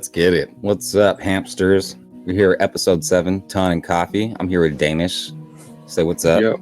Let's get it. What's up, hamsters? We're here, episode 7, Ton and Coffee. I'm here with Danish. Say what's up. Yep.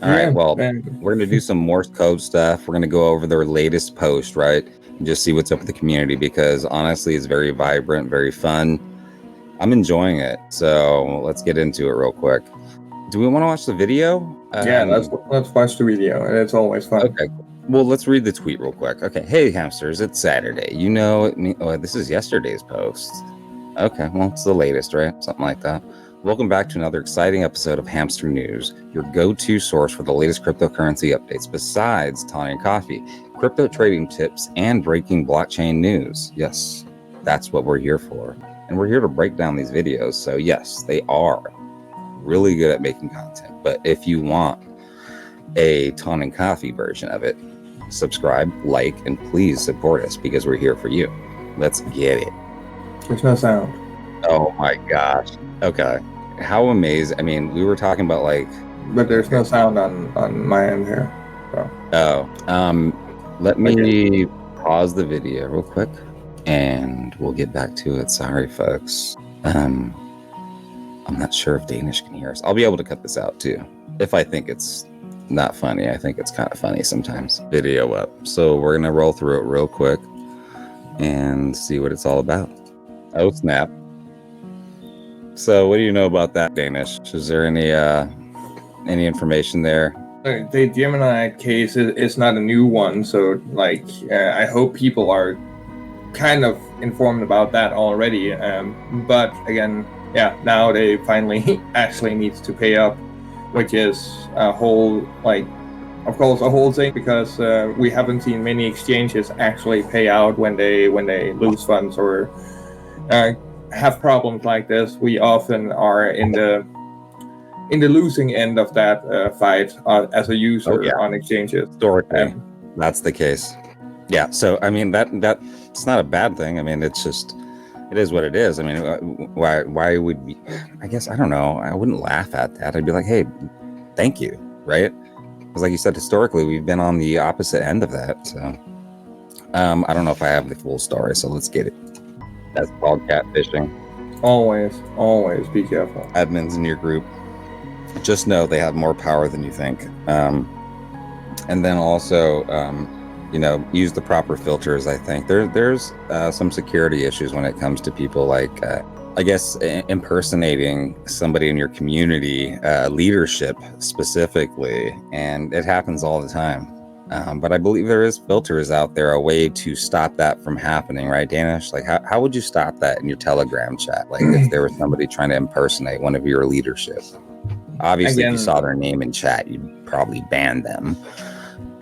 All right, well, we're going to do some Morse code stuff. We're going to go over their latest post, right? And just see what's up with the community because honestly, it's very vibrant, very fun. I'm enjoying it. So let's get into it real quick. Do we want to watch the video? Yeah, let's watch the video. It's always fun. Okay. Well, let's read the tweet real quick. Okay. Hey, hamsters, it's Saturday. You know, this is yesterday's post. Okay. Well, it's the latest, right? Something like that. Welcome back to another exciting episode of Hamster News, your go-to source for the latest cryptocurrency updates besides Tawny and Coffee, crypto trading tips, and breaking blockchain news. Yes, that's what we're here for. And we're here to break down these videos. So yes, they are really good at making content. But if you want a Tawny and Coffee version of it, subscribe, like, and please support us because we're here for you. Let's get it. There's no sound. Oh my gosh. Okay. How amazing. I mean, we were talking about but there's no sound on my end here. So. Let me pause the video real quick and we'll get back to it. Sorry, folks. I'm not sure if Danish can hear us. I'll be able to cut this out too. If I think it's not funny, I think it's kind of funny sometimes. Video up. So we're going to roll through it real quick and see what it's all about. Oh, snap. So what do you know about that, Danish? Is there any information there? The Gemini case is not a new one, so I hope people are kind of informed about that already. But again, yeah, now they finally actually needs to pay up, which is a whole of course a whole thing because we haven't seen many exchanges actually pay out when they lose funds or have problems like this. We often are in the losing end of that fight as a user on exchanges. Historically, that's the case. Yeah. So I mean that's not a bad thing. I mean it's just it is what it is. I mean why would we? I guess I don't know. I wouldn't laugh at that. I'd be like, hey, thank you, right? Because like you said, historically we've been on the opposite end of that. So I don't know if I have the full story. So let's get it. That's called catfishing. Always be careful. Admins in your group, just know they have more power than you think. And then also, use the proper filters. I think there's some security issues when it comes to people I guess impersonating somebody in your community, leadership specifically, and it happens all the time. But I believe there is filters out there, a way to stop that from happening, right, Danish? How would you stop that in your Telegram chat? If there was somebody trying to impersonate one of your leadership. Obviously, if you saw their name in chat, you'd probably ban them.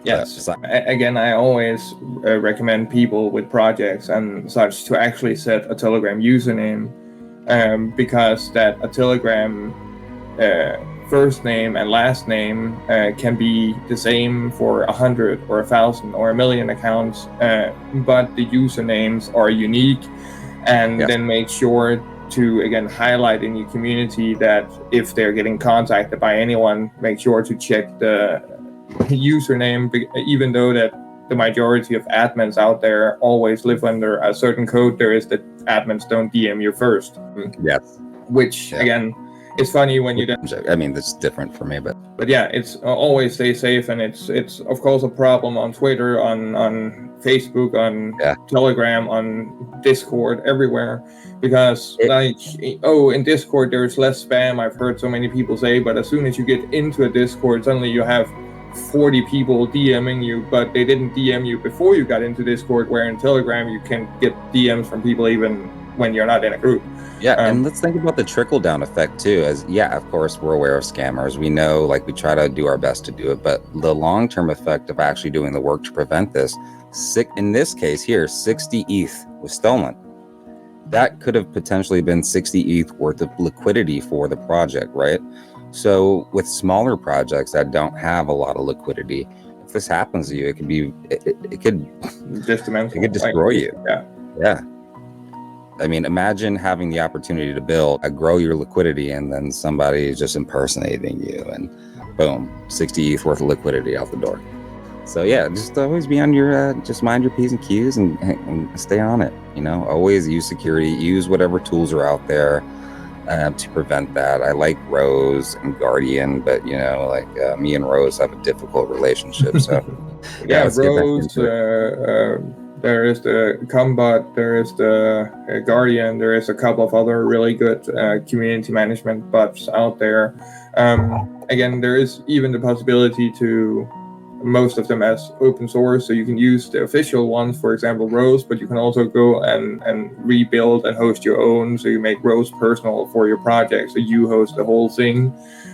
Yes. Again, I always recommend people with projects and such to actually set a Telegram username because a Telegram first name and last name can be the same for 100 or 1,000 or 1,000,000 accounts, but the usernames are unique. And then make sure to again highlight in your community that if they're getting contacted by anyone, make sure to check the username, even though that the majority of admins out there always live under a certain code. There is that admins don't DM you first. Yes. Which again, it's funny when you don't. I mean, that's different for me, but yeah, it's always stay safe, and it's of course a problem on Twitter, on Facebook, on Telegram, on Discord, everywhere, because in Discord there's less spam. I've heard so many people say, but as soon as you get into a Discord, suddenly you have 40 people DMing you, but they didn't DM you before you got into Discord, where in Telegram you can get DMs from people even when you're not in a group. Yeah, and let's think about the trickle-down effect too. Of course, we're aware of scammers. We know, we try to do our best to do it, but the long-term effect of actually doing the work to prevent this, in this case here, 60 ETH was stolen. That could have potentially been 60 ETH worth of liquidity for the project, right? So with smaller projects that don't have a lot of liquidity, if this happens to you, it could destroy you. Yeah. I mean, imagine having the opportunity to grow your liquidity, and then somebody is just impersonating you, and boom, 60 ETH worth of liquidity out the door. So yeah, just always be on your, just mind your P's and Q's and stay on it. Always use security, use whatever tools are out there to prevent that. I like Rose and Guardian, but me and Rose have a difficult relationship. So yeah, let's get back Rose. into it. There is the Combat. There is the Guardian. There is a couple of other really good community management bots out there. Again, there is even the possibility to most of them as open source, so you can use the official ones, for example Rose, but you can also go and rebuild and host your own, so you make Rose personal for your project, so you host the whole thing,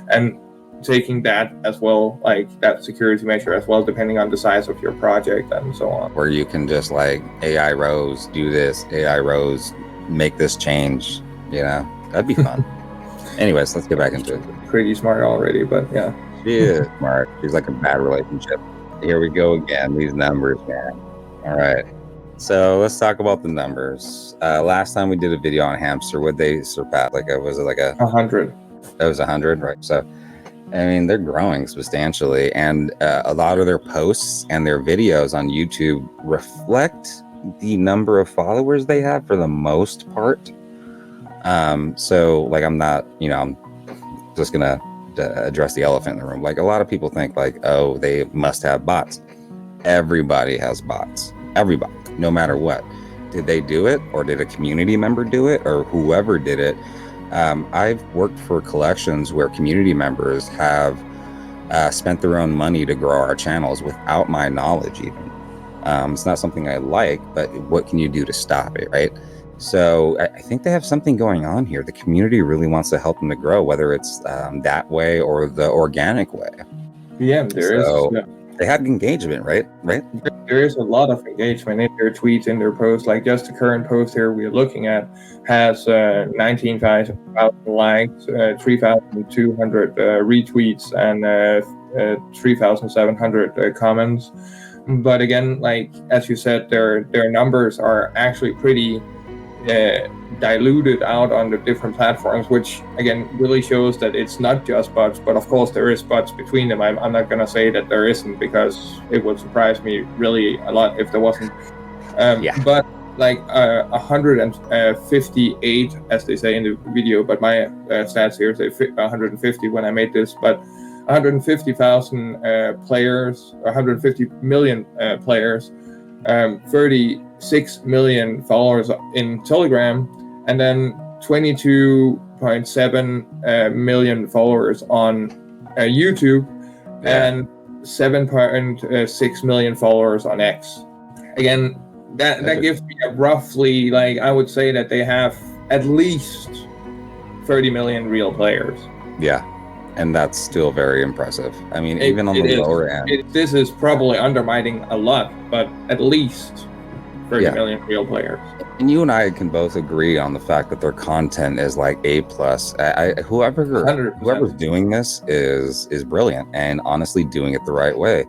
and taking that as well, like that security measure as well, depending on the size of your project and so on, where you can just like AI Rose do this, AI Rose make this change. That'd be fun. Anyways, let's get back into it. Pretty smart already, but yeah. She is smart. She's like a bad relationship. Here we go again. These numbers, man. All right. So let's talk about the numbers. Last time we did a video on Hamster, would they surpass? Was it like 100? That was 100, right? So, I mean, they're growing substantially, and a lot of their posts and their videos on YouTube reflect the number of followers they have for the most part. So, like, I'm not, I'm just gonna address the elephant in the room. Like, a lot of people think like, oh, they must have bots. Everybody has bots. Everybody, no matter what. Did they do it, or did a community member do it, or whoever did it? I've worked for collections where community members have spent their own money to grow our channels without my knowledge even. It's not something I like, but what can you do to stop it, right? So I think they have something going on here. The community really wants to help them to grow, whether it's that way or the organic way. Yeah, there is. Yeah. They have engagement, right? There is a lot of engagement in their tweets, in their posts. Like just the current post here we're looking at has 19,000 likes, 3,200 retweets, and 3,700 comments. But again, like as you said, their numbers are actually pretty diluted out on the different platforms, which again really shows that it's not just bots, but of course there is bots between them. I'm not gonna say that there isn't, because it would surprise me really a lot if there wasn't. But like 158, as they say in the video, but my stats here say 150 when I made this, but 150,000 players, 150 million players, 36 million followers in Telegram, and then 22.7 million followers on YouTube, and 7.6 million followers on X. Again, that gives me a roughly, like, I would say that they have at least 30 million real players. Yeah. And that's still very impressive. I mean, even on the lower end. This is probably undermining a lot, but at least 30 million real players. And you and I can both agree on the fact that their content is like A+. Whoever's doing this is brilliant, and honestly doing it the right way.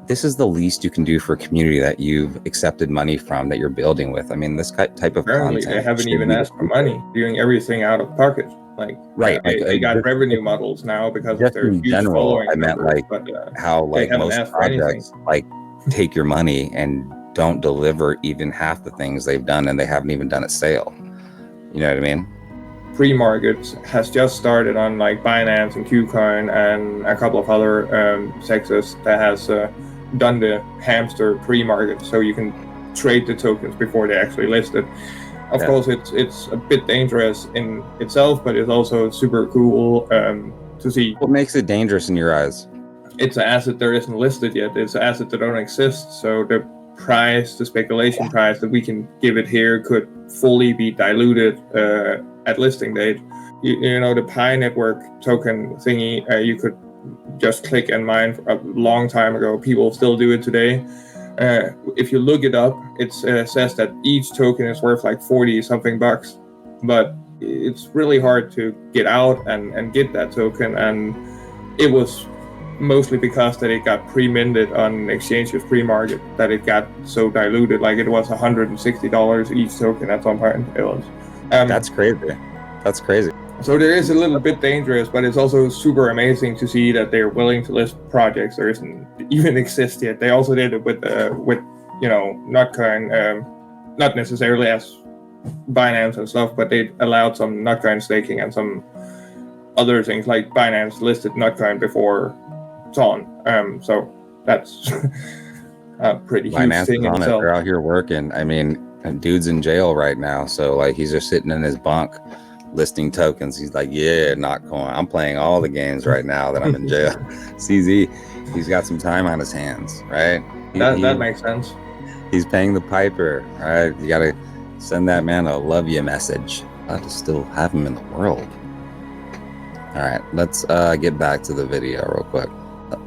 This is the least you can do for a community that you've accepted money from, that you're building with. I mean, this type of content. They haven't even asked for money, doing everything out of pocket. Like, right, they got revenue models now because of their huge following. I meant numbers, how like most projects like take your money and don't deliver even half the things they've done, and they haven't even done a sale. You know what I mean? Pre-market has just started on like Binance and KuCoin and a couple of other sectors that has done the Hamster pre-market, so you can trade the tokens before they actually list it. Of course, it's a bit dangerous in itself, but it's also super cool to see. What makes it dangerous in your eyes? It's an asset that isn't listed yet. It's an asset that don't exist. So the price, the speculation price that we can give it here could fully be diluted at listing date. You know, the Pi Network token thingy, you could just click and mine a long time ago. People still do it today. If you look it up, it says that each token is worth like 40 something bucks, but it's really hard to get out and get that token, and it was mostly because that it got pre-minted on exchanges pre-market that it got so diluted. Like it was $160 each token at some point. It was that's crazy. So there is a little bit dangerous, but it's also super amazing to see that they're willing to list projects that isn't even exist yet. They also did it with Notcoin, not necessarily as Binance and stuff, but they allowed some Notcoin staking and some other things, like Binance listed Notcoin before Ton. So that's a pretty huge Binance thing is on it. itself. They're out here working. I mean, dude's in jail right now, so like he's just sitting in his bunk listing tokens. He's like, yeah, Notcoin. I'm playing all the games right now that I'm in jail. CZ, he's got some time on his hands, right? That makes sense. He's paying the piper, right? You gotta send that man a love you message. Glad to still have him in the world. All right, let's get back to the video real quick,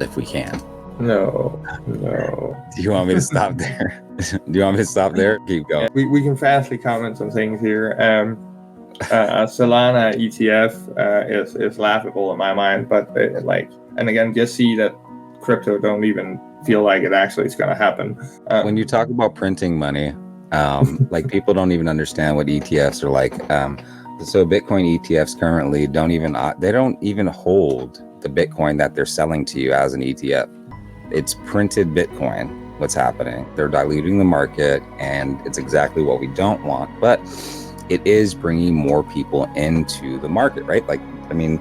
if we can. No. Do you want me to stop there? Do you want me to stop there? Keep going. We can fastly comment on things here. Solana ETF is laughable in my mind, but and again, just see that crypto don't even feel like it actually is going to happen. When you talk about printing money, like people don't even understand what ETFs are like. So Bitcoin ETFs currently don't even hold the Bitcoin that they're selling to you as an ETF. It's printed Bitcoin. What's happening? They're diluting the market, and it's exactly what we don't want. But it is bringing more people into the market, right? Like, I mean,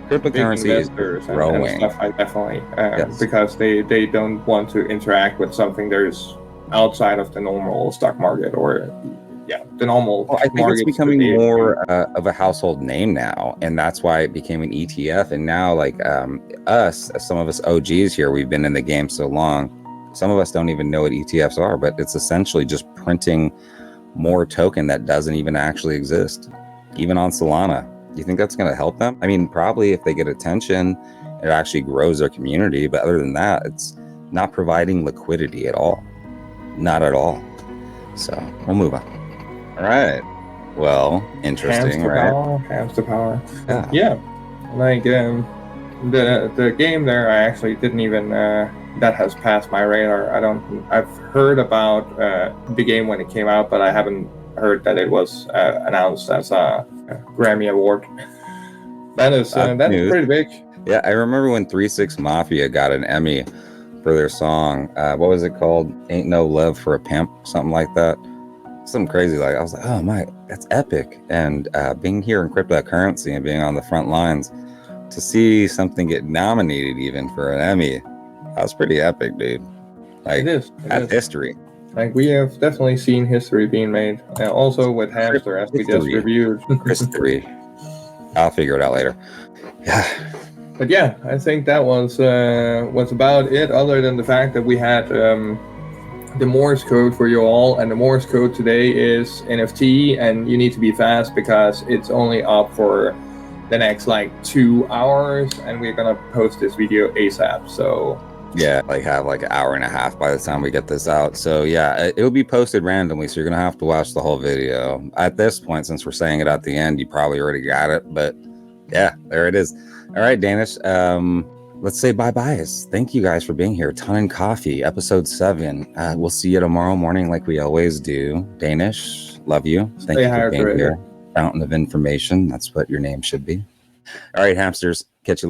cryptocurrency is growing. And stuff like definitely, because they don't want to interact with something that is outside of the normal stock market or the normal. Well, I think it's becoming more of a household name now, and that's why it became an ETF. And now, like some of us OGs here, we've been in the game so long. Some of us don't even know what ETFs are, but it's essentially just printing more token that doesn't even actually exist, even on Solana. Do you think that's going to help them? I mean, probably if they get attention, it actually grows their community. But other than that, it's not providing liquidity at all. Not at all. So we'll move on. All right. Well, interesting, right? Hamster power. Yeah. Like the game there, I actually didn't even. That has passed my radar. I've heard about the game when it came out, but I haven't heard that it was announced as a Grammy Award. That's pretty big. Yeah, I remember when 3-6 Mafia got an Emmy for their song. What was it called? Ain't No Love for a Pimp, something like that. Something crazy. Like, I was like, oh my, that's epic. And being here in cryptocurrency and being on the front lines to see something get nominated even for an Emmy, that was pretty epic, dude. Like, it is history. Like, we have definitely seen history being made. Also with Hamster, as we just reviewed. History. I'll figure it out later. Yeah. But yeah, I think that was about it, other than the fact that we had the Morse code for you all. And the Morse code today is NFT, and you need to be fast because it's only up for the next 2 hours, and we're going to post this video ASAP. So yeah, have an hour and a half by the time we get this out. So yeah, it'll be posted randomly, so you're gonna have to watch the whole video. At this point, since we're saying it at the end, you probably already got it, but yeah, there it is. All right, Danish, let's say bye-bye. Thank you guys for being here. Ton and Coffee, episode 7. We'll see you tomorrow morning like we always do. Danish, love you. Thank you for being here. Fountain of information, that's what your name should be. All right, hamsters, catch you later.